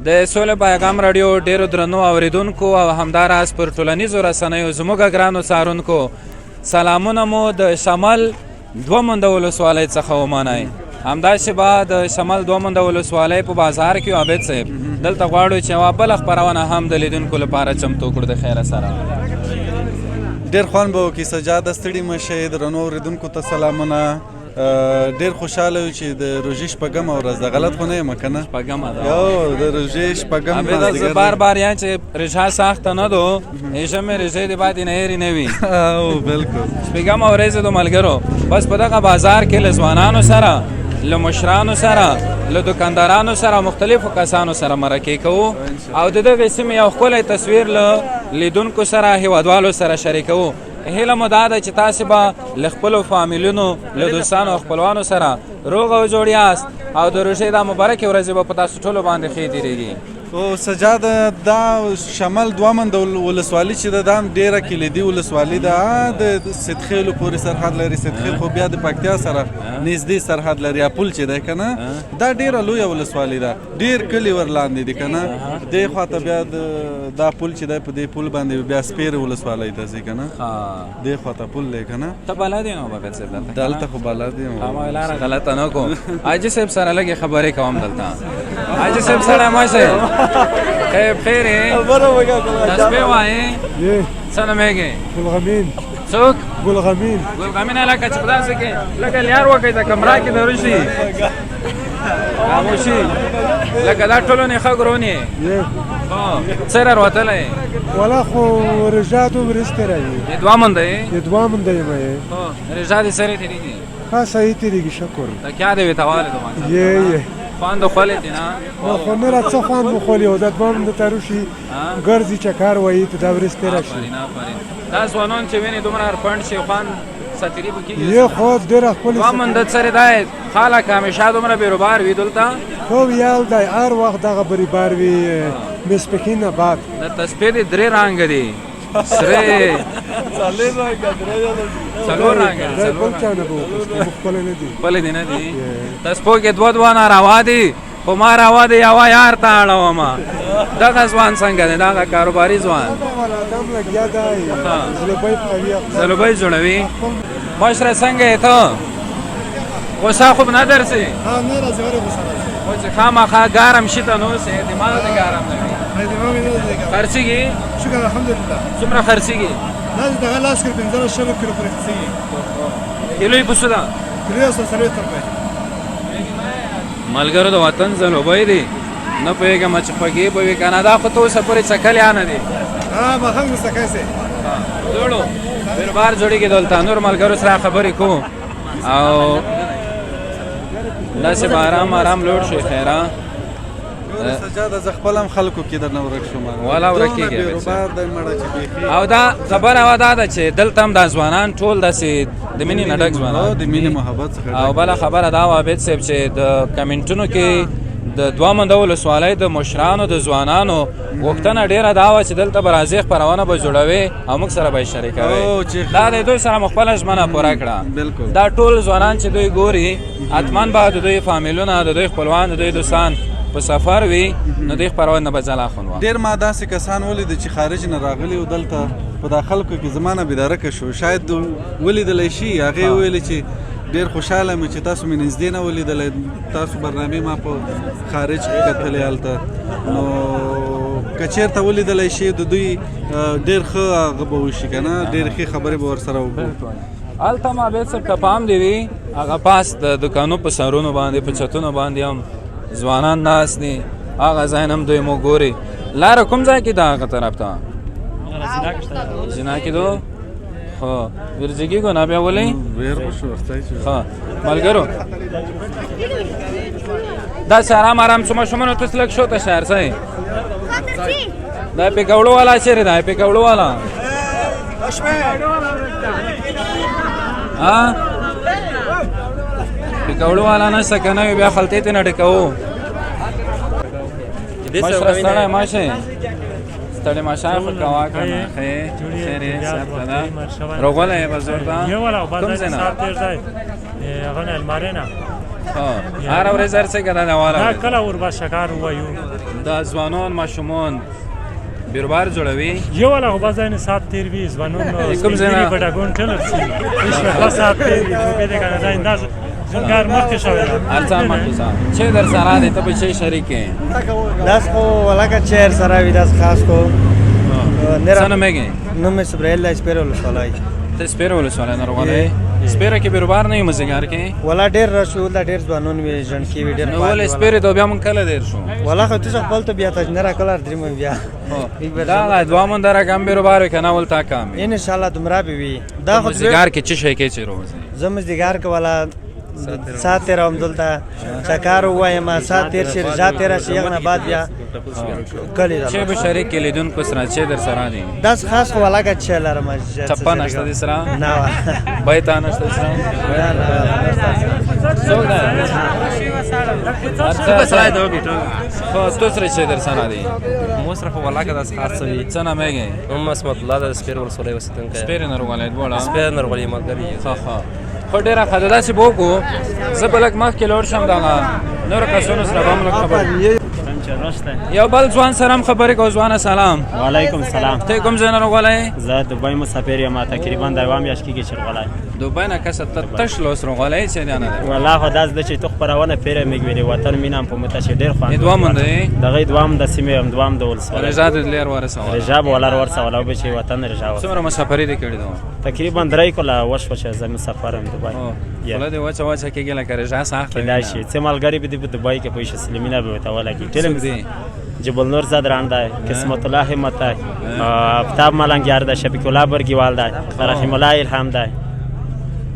د سولې پیغام راډیو ډیرو درنو اوریدونکو او همداراز پر ټولنیزو رسنیو زموږ ګرانو څارونکو سلامونه مو د شمال 2 منده ولسوالۍ څخه ومنئ. همداسې به د شمال 2 منده ولسوالۍ په بازار کې عابد صاحب دلته غواړو چې یوه بله خپرونه هم د لیدونکو لپاره چمتو کړو د خیره سره. ډېر خوند به وکړي سجاده، ستړي مه شئ. درنو اورېدونکو ته سلامونه. ډېر خوشحاله یو چې د روژې شپږمه ورځ ده، غلط خو نه یم که نه؟ شپږمه ده یو د روژې شپږم مازدیګر. زه بار بار یم چې روژه سخته نه ده، همیشه مې روژې د بعد نه هېرې نه وي. او بالکل شپږمه ورځ د ملګرو بس په دغه بازار کې له ځوانانو سره، له مشرانو سره، له دکاندارانو سره، مختلفو کسانو سره مرکې کوو او د دغې سیمې یو ښکلی تصویر له لیدونکو سره، هیوادوالو سره شریکوو. هیله مو دا ده چې تاسې به له خپلو فامیلونو، له دوستانو او خپلوانو سره روغ او جوړ یاست او د روژې دا مبارکې ورځې به په تاسو ټولو باندې ښې تېرېږي. او سجاده دا شمال 2 منده ولسوالي چې ده دا هم ډېره کلیدي ولسوالي ده. د سیدخیلو پورې سرحد لري. سیدخیل خو بیا د پکتیا سره نږدې سرحد لري. پل چې دی که نه دا ډېره لویه ولسوالي ده، ډېر کلي ورلاندې دي که نه. دې خواته بیا دا پل چې دی په دې پل باندې بیا سپیرې ولسوالۍ ته ځي که نه، دې خواته پل دی که نه. ته بلد یې نو بابت صاحب دلته خو بلد یم. ما لاره غلطه نه کوم. حاجي صاحب سره لږې خبرې کوم دلته. حاجي صاحب سره ماشه خیر خیره تسبیح وایې څه نومېږي؟ ګلغمین. څوک؟ ګلغمین. ګلغمین هلکه چې په داسې کې لکه لیار وکړئ د کمره کې د روشي خاموشي لکه دا ټولو نه ښه ګرونې څه راوتلی والا خو رژا دومره ایسته راځي. د 2 منده یې؟ د 2 منده یم یې. رژا دې سرې تېرېږي؟ ښه صحیح تېرېږي شکر. د کیا دې وې تواله دومره یې خوند خولې دي نه؟ خو نه را څه خوند وخولي او د 2 منده ته روشي ګرځي چکر وایي ته دا ورسته راشي. دا ځوانان چې وینې دومره هرپنډ شي خوند ساتري به کېږي. یې خو ډېره ښکلې 2 منده سره دا خلک همیشه دومره بېروبار وي دلته؟ خو ویل دی هر وخت دغه بېروبار وي ماسپښین نه بعد. د تسبیح دې 3 رنګه دي، سره څلور رنګه بل چا نه به وکړو ښکلی نه دي. ښکلې دي نه دي؟ تسبو کې 2 نه روا دي خو ما روا دي یوه یار ته اړومه. دغه ځوان څنګه دی؟ دغه کاروباري ځوان دم لګیا دی زلوبۍ پخوي. زلوبۍ جوړوي؟ مشره څنګه یې ته؟ غوسه خوب نه درسي؟ نه راځي ولې غوسه راځي؟ خو چې خامخا ګرم شي ته نو اوسې دماغ دې ګرم نه وي. خرڅېږي؟ شکر الحمدلله. څومره خرڅېږي؟ دا دغه لاس کې 15 کیلو پورې خرڅېږي. کیلو یې پسو ده؟ کیلو یې 140 روپۍ. ملګرو د وطن زلوبۍ دي، نه پوهېږم چې خوږې به وي که نه. دا خو ته اوسه پورې څکلې نه دي؟ ماښام مې څکی سي جوړو بېروبار جوړېږي دلته. نور ملګرو سره خبرې کوو او داسې به ارام ارام لوړ شي. خیره سجاده زه خپل هم خلکو کې درنه ورک شوم. والا ورکېږي بېروبار دی مړه چې بیخي. او دا خبره وه دا ده چې دلته هم دا ځوانان ټول داسې د مینې نه ډک ځوانان د مینې محبت څخه ډک. او بله خبره دا وه عابد صاحب چې د کمنټونو کې د 2 منده ولسوالۍ د مشرانو د ځوانانو غوښتنه ډېره دا وه چې دلته به راځې خپرونه به جوړوې او موږ سره به یې شریکوې. دا د دوی سره مو خپله ژمنه پوره کړه. دا ټول ځوانان چې دوی ګوري حتما به د دوی فامیلونه، د دوی خپلوان، د دوی دوستان په سفر وي نو دوی خپرونه به ځلا خوند. ډېر ما داسې کسان ولیدل چې خارج نه راغلي او دلته په دا خلکو کې زما نه بېدارکه شو. شاید ولیدلی شي، هغې وویلې چې ډېر خوشحاله یم چې تاسو مې نږدې نه ولیدلی، تاسو برنامې ما په خارج کې کتلې هلته. نو که چېرته ولیدلی شي د دوی ډېر ښه هغه به وشي که نه، ډېر ښې خبرې به ورسره وکړو. هلته هم عابد صاحب که پام دې وي هغه پاس د دکانو په سرونو باندې په چتونو باندې هم ځوانان ناست دي. هغه ځای هم دوی مو ګوري. لاره کوم ځای کې ده هغه طرف ته؟ زینا کې دو خو ورځېږي که نه بیا ولې؟ ښه ملګرو داسې ارام ارام څه ماشومانو ته لږ شو ته شهر صحیح دا پیکوړو والا چېرې دی؟ پیکوړو والا پیکوړو والا نشته که نه وي بیا خلطې ته نه ډکوو. مشره ستړی ماشې ستړی ماشه خو کوه که نه ښې خیر یې صحت ته ده روغله یې به زور ده کوم ځای نه؟ هغه نه المارۍ نه هر ورځ هر څه که دا دا واله کله ورباشه کار ووایو دا ځوانان ماشومان بیروبار جوړوي یو والا خو بس ځای نه ساعت تېر وي ځوانان کوم ځای نه؟ پټاګون ټلر شي دوه ساعت تېر وي خو بیا دی که نه دا اندازه کار مخکې شوی ده هر څه مخکې شه چې در سره دی ته به چی شریک یې داس خو ولکه چیر سره وي داس خاص کو څه نومېږي نوم یې سبرایل اسپیر ولسوالۍ ته سپیره ولسوالۍ نه راغلی سپیره کې بیروبار نه یې مزدګار کې ولا ډېر رش وي دا ډېر ځوانان وي ژڼکي وي ډېر نو ولې سپیرې ته بیا مونږ کله دیر شو ولا خو تاسو خپل ته بیا تاسو نه راکلار دریم بیا دا دوه مون دره کم بیروبار کنه ول تا کام ان شاء الله تمرا به وي دا خو مزدګار کې چی شي کې چی روزي زمزدګار کې ولا سات تیر هم دلته چکار وایم سات تیر شي رجا تیر شي نه بعد بیا کلی چې به شریک کې لیدونکو سره چې در سره دي داس خاص خو ولکه چلر ما چپا نشته دي سره نه بایتا نشته سره څوک ده څه سره دی خو تو سره چې در سره دي مصرف ولاګه د خاص وي څه نامېږي هم اسمت الله د سپیر ورسولې وسیدونکو سپیر نه ورغلې دوړه سپیر نه ورغلې مګری ها ها خو ډېره ښه ده داسې به وکړو زه به لږ مخکې لوړ شم دغه نورو کسونو سره به هم لږ خبرې یو بل ځوان سره هم خبرې کوو ځوانه سلام وعلیکم سلام ته کوم ځای نه راغلی زه دبی مسافر یم تقریبا د یوه میاشت کېږي چې راغلی دوبۍ نه کسه ته تش لوس راغلی چې دی نه دی والله خو داسې ده چې تو خپرونه پیره مې ګورې وطن مینه هم په مته چې ډېر خوند دوام دی دغه دوام د سیمې هم دوام د ولسوالۍ رضا دې لیر ورسوه رجا به ولر ورسوله او به چې وطن رجا څومره مسافري دې کړې ده تقریبا 3 کله وشوه چې زه مسافر یم دبی خوله دې وچه وچه کېږي لکه رضا سخته کېدای شي څه ملګري به دي په دبی کې پوه شي سلیمینه به ورته ولګي ټیلم جبل نور زدران ده قسمت الله همت ده افتاب ملنگیار ده شفیق الله برگیوال ده رحیم الله الهام ده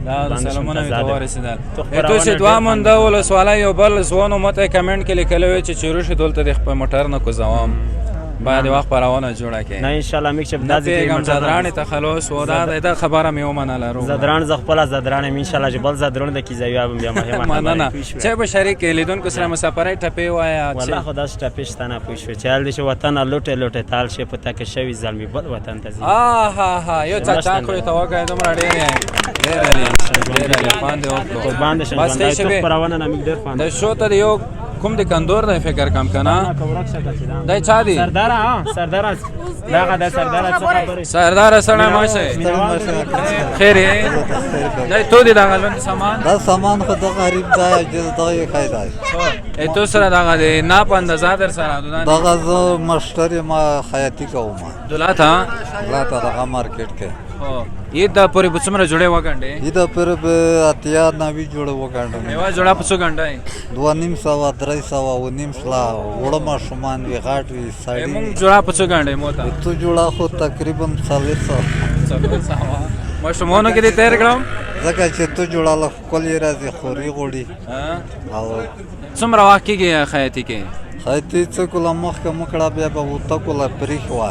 دا سلامونه می ته ورسېدل ته چې دوه مونده ولسوالۍ یو بل ځوانو ماته کمنټ کې لیکلی وی چې چیروش دلته د خپل موټر نه کوزوم باید وخت پرونه جوړه کړي نه ان شاء الله میک شپ دا پیغام زدران ته خلاص و دا خبره مې ومنله رو زدران ز خپل زدران ان شاء الله جبل زدران د کی زیو بیا مهمه نه چې به شریک لیدونکو سره مسافرای ټپې وایا والله خدا ټپې شتنه پوښ چل دې وطن لوټه لوټه تال شي پته کې شوی ظلمي بل وطن ته زی ها یو چا خو ته وګای دومره ډېر باندې او باندې شنه باندې ته پرونه نه میګ ډېر باندې د شو ته یو کوم د کندور د فکر کم کنه دای چا دی سردار سردار داغه د سردار څه خبره سردار سره ماشه خیر دای تو دی دغه لون سامان دا سامان خو د غریب ځای چې دغه خیدای ای تو سره دغه دی نه پند زادر سره دغه زه مشتری ما خیاطی کوم دلاته دغه مارکیټ کې یہ دا پوری بڅمره جوړه وګنډه یہ دا پر اتیا نوی جوړه وګنډه میوا جوړه پڅو غنډه 2.5 300 و نیم سلا وړما شومان وی غاټ وی ساړي موږ جوړه پڅو غنډه موته تو جوړه خو تقریبا 400 ما شمونه کې دې تیر کړم ځکه چې تو جوړه له کولې راځي خوري غوړي او څومره وخت کېږي خیاطي کې خیاطي څه کوله مخکې مکړه بیا به وته کوله پریښوا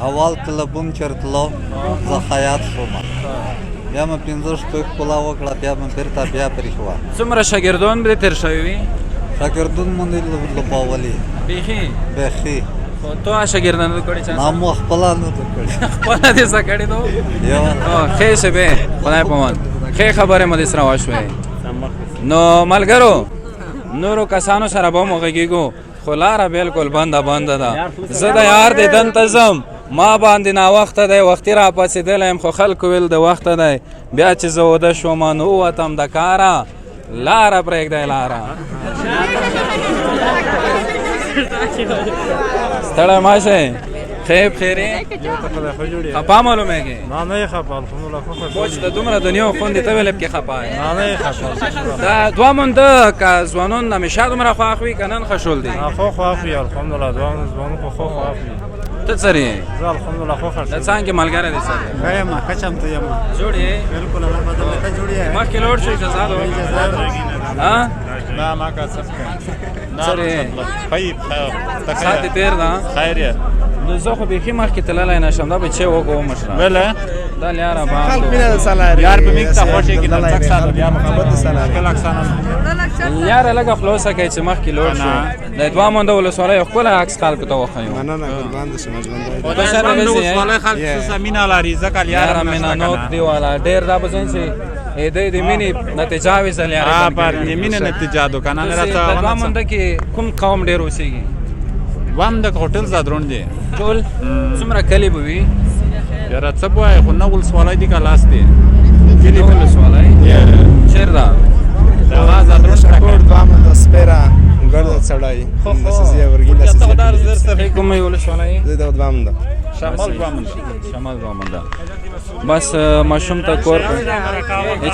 اول کله بوم چرتلو زه خیاط شوم بیا مې 15 شپږ کوله وکړه بیا مې بیرته بیا پریښوا څومره شاګردان به تیر شوي وي شاګردان مونږ لوباولي بیخي خو تو شاګردانو کړي چې ما مو خپل نه کړی خپل دې څه کړی نو یو خې څه به خدای په مان خې خبره مې سره واشوي نو ملګرو نورو کسانو سره به موږ خو لاره بالکل بنده ده زه د یار د دنتظم ما باندې نا وخت دی وختي را پاتېدلی یم خو خلکو ویل د وخت دی بیا چې زه وده شوم نو ووتم د کاره لاره پرېږدی لاره ستړی ماشه خیب خیری خپا معلومېږي نه خپا الحمدلله خو چې د دومره دنیا خوندې ته ویل کې خپا نه خپا دا دوه مونده که ځوانان همیشه دومره خوښ وي که نن خشول دي خو خوښ وي الحمدلله ځوانان خو خوښ وي ته څرې یې زه الحمدلله خوښ د څانګې ملګری دی سره ښه یم ښه چمتو یم جوړ یې بالکل الله بدل ته جوړ یې مخکې لوړ شو اجازه ها نه ما کا څه څرې خیر ساعت تیر ده خیر یې نو زه خو بیخي مخکې تللی نه شم دا به چې وکړو مشره بله دا لیاره با یار به میک ته خوشی کې تک ساده بیا محبت سلام کله اکسانه یاره لږه خلاصه کوي چې مخکې لوړ شو د دوه مونده ولسوالۍ ښکلی عکس خلکو ته وښیو ولسوالۍ خلک څه مینه لري ځکه یاره مینه نوک دی والا ډېر دا به ځین چې د مینې نتیجه وي ها پر مینې نتیجه دوکانه نه راته په دوه منده کې کوم قوم ډېر اوسېږي وام د هوټل زادرون دی ټول څومره کلي به وي یاره څه به وایې خو نه ولسوالۍ دی که لاس دی کلي ولسوالۍ چېر ده دغه زادرون کوټ دوه منده سپیره ګرده سړی نسزیه ورګي نسزیه کومې ولسوالۍ زه دغه دوه منده شمال دوه منده شمال دوه منده بس ماشوم ته کور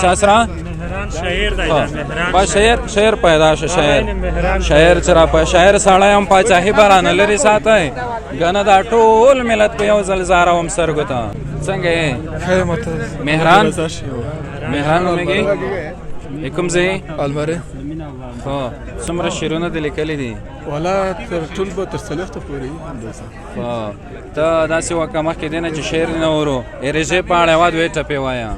چا سره بس شعر پیدا شه شعر چې را په شاعر سړی هم پاچاهي به رانه لرې ساتی ګنه دا ټول ملت په یو ځل زاروم سترګو ته څنګه یې مهران نومېږي کوم ځای المره هو څومره شعرونه دې لیکلي دي ولا تر ټول به تر څلوېښته پورې هو ته داسې وکړه مخکې دی نه چې شعر نه ورو رژې په اړه یوه دوې ټپې وایه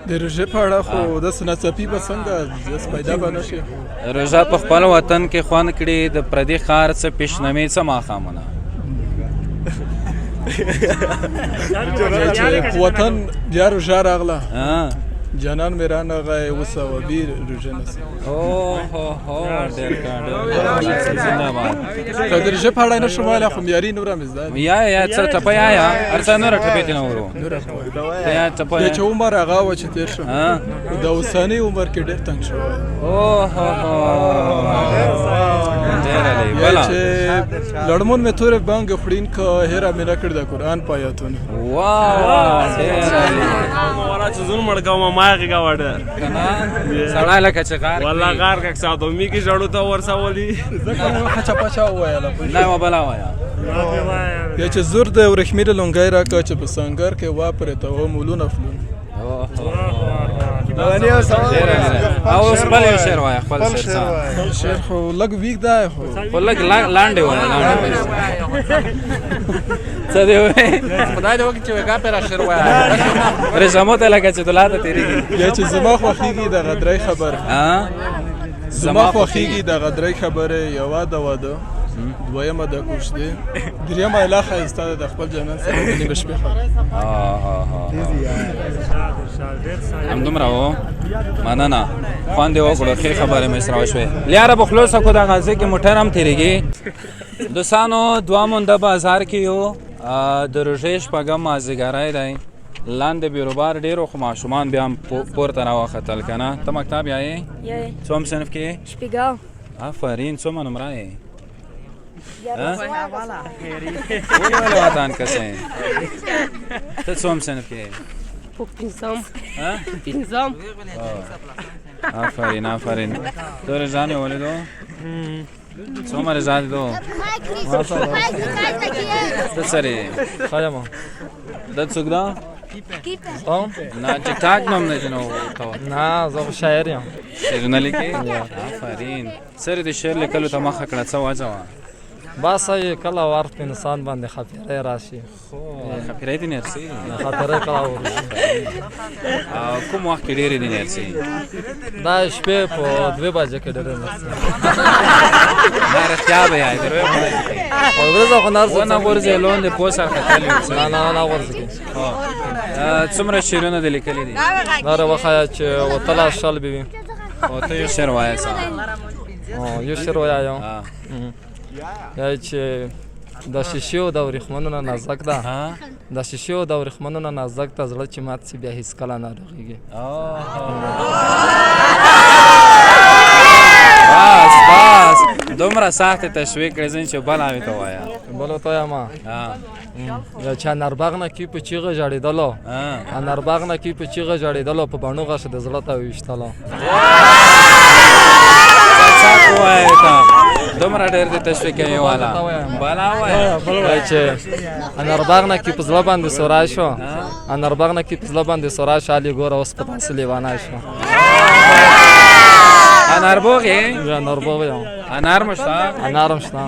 د روژې په اړه خو داسې ناڅاپي به څنګه پیدا به نه شي روژه په خپل وطن کې خوند کړي د پردي ښار څه پیشنمې څه ماښامونه چې وطن بیا روژه راغله جانان مې رانغی اوس او بیر روژه نسي ډېر زنده‌باد که د روژې په اړه نه شم ویلی خو معیاري نوره مې زده یا څه ټپه یا هر څه نوره ټپې ترې نه ورو بیا چې عمر هغه و چې تېر شو د اوسني عمر کې ډېر تنګ شوی یا چې لړمون مې تورې بانګې خورین که هیره مې نه کړ د قرآن په آیاتونه چې زون مړ کوم ما غږا وړه سړی لکه چې غار والله غار کا ساتو می کی جوړو ته ورسولي زکه خچا پچا وایاله نه و بلا وایا یا چې زور د ورخمیر لونګای را کا چې په سنگر کې واپره ته و مولون افلون او خپل شعر وایه خپل شعر خو لږ ویک دی خو لږ لاندې وایه څه دی وایي خدای دې وکړي چې وګا پرا شعر وایه رزمو ته لکه چې دلاته تیریږي یا چې زما خوښیږي د غدرۍ خبره زما خوښیږي د غدرۍ خبره یوه د واده دویمه د کوشدې دریمه لا ښایسته ده د خپل جنت سره د نیمه شپې همدومره و مننه خوند یې وکړو ښې خبرې مې سره وشوې لیاره به خلاصه کړو د غازي کې موټر هم تېرېږي دوستانو دوه مونده بازار کې یو د روژې شپږم مازدیګری دی لاندې بیروبار ډېر خو ماشومان بیا هم پورته راوختل که نه ته مکتب یایې څوم صنف کې شپږم آفرین څومره نمره یې ولې وطن کسې ته څوم صنف کې پنځم آفرین تو رضا نه ولیدو څومره رضا دو ته سره خاله ما د څوک دا نه ټیک ټاک نوم نه جنو نه زه شاعر یم شعرونه لیکې آفرین سره د شعر لیکلو ته مخه کړه څه وجه بس کله وخت په انسان باندې خفیره راشي خفیره دي نرسي خفیره کله ورشي کوم وخت کې ډېرې دي نرسي دا شپې په 2 بجې کې ډېرې نرسي دا رښتیا به یې درو او ورځ خو نرسي ونه ورځې لون د پوسر خطلې نه ورځي څومره شعرونه دي لیکلي دي دا وخایا چې وتلا شل بي او ته یو شعر وایې یو شعر وایم یا چې د شیشې او د ورېښمونو نه نازک ده د شیشې او د ورېښمونو نه نازک ده زړه چې مات سي بیا هېڅکله نه رغېږي بس دومره سخت تشویق کړې ځین چې بل هغې ته وایه بل ورته وایم یا چې انارباغ نه کې په چیغه ژړېدلو انارباغ نه کې په چیغه ژړېدلو په بڼو غاښه د زړه ته وویشتلو وایه ته دومره ډېر د تشویق کوي والا بلا وایه چې انارباغ نه کې په زړه باندې سوری شو انارباغ نه کې په زړه باندې سوری شو علي ګوره اوس په داسې لیوانی شو انارباغ یې انارباغ یم انار مو شته انار هم شته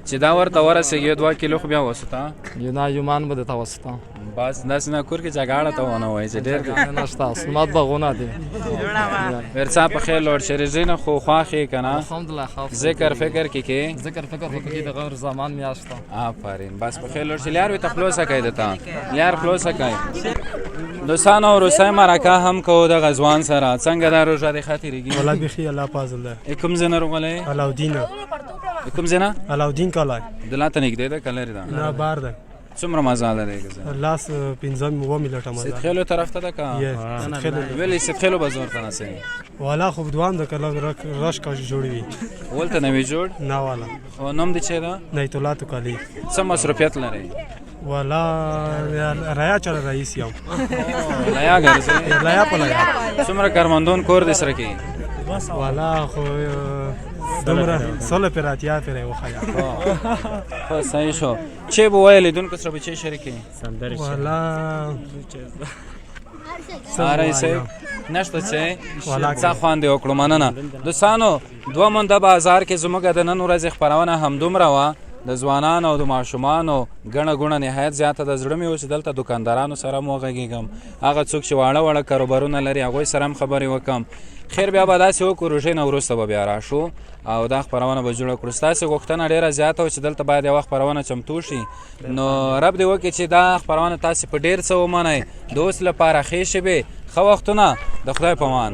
چې دا ورته ورسېږي 2 کیلو خو بیا وسوته یو نه یو مان به درته وسته بس داسې نه کور کې جګړه ته ونه وایي چې ډېر نشته اسمات باغونه دي ورڅا په خیر لوړ شریزې نه خو خواښې که نه الحمدلله ښه ذکر فکر کې کې ذکر فکر خو کې د غیر زمان میاشت ده آفرین بس په خیر لوړ شي لیار وي ته خلوصه کوي دته لیار خلوصه کوي دوستانو روسۍ مرکه هم کوو د غزوان سره څنګه دا روژه دې ښه تېرېږي والله بخي الله فضل ده کوم ځای نه راغلی علاودین کوم ځای نه علاودین کلا دلته نږدې ده که لرې ده نه بار ده څومره مزه لري لاس 15 و میلیټه مزه سیدخیلو طرف ته ده که ولې سیدخیلو به زور ته نه سي والا خوب دوام ده کله رش کا جوړی وي ولته نه وي جوړ نه والا او نوم دې چې ده نیتولات کلی څه مصروفیت لري والا رایا چل رئیس یم لیا ګرځي لیا په لیا څومره کارمندون کور دې سره کوي والا خو دومره سوله پیراتیا پیره وخایا خو صحیح شو چې به وایي لیدونکو سره به چې شریکي والا ساره صاحب نشته چې څه خواندې وکړو مننه دوستانو دوه منده بازار کې زموږ د نن ورځې خپرونه همدومره وه د ځوانانو او د ماشومانو ګڼه ګوڼه نهایت زیاته د زړه مې و چې دلته دوکاندارانو سره هم وغږېږم هغه څوک چې واړه واړه کاروبارونه لري هغوی سره هم خبرې وکړم خیر بیا به داسې وکړو روژې نه وروسته به بیا راشو او دا خپرونه به جوړه کړو ستاسې غوښتنه ډېره زیاته وه چې دلته باید یوه خپرونه چمتو شي نو رب دې وکړي چې دا خپرونه تاسې په ډېر څه ومنئ د اوس لپاره ښې شېبې ښه وختونه د خدای په امان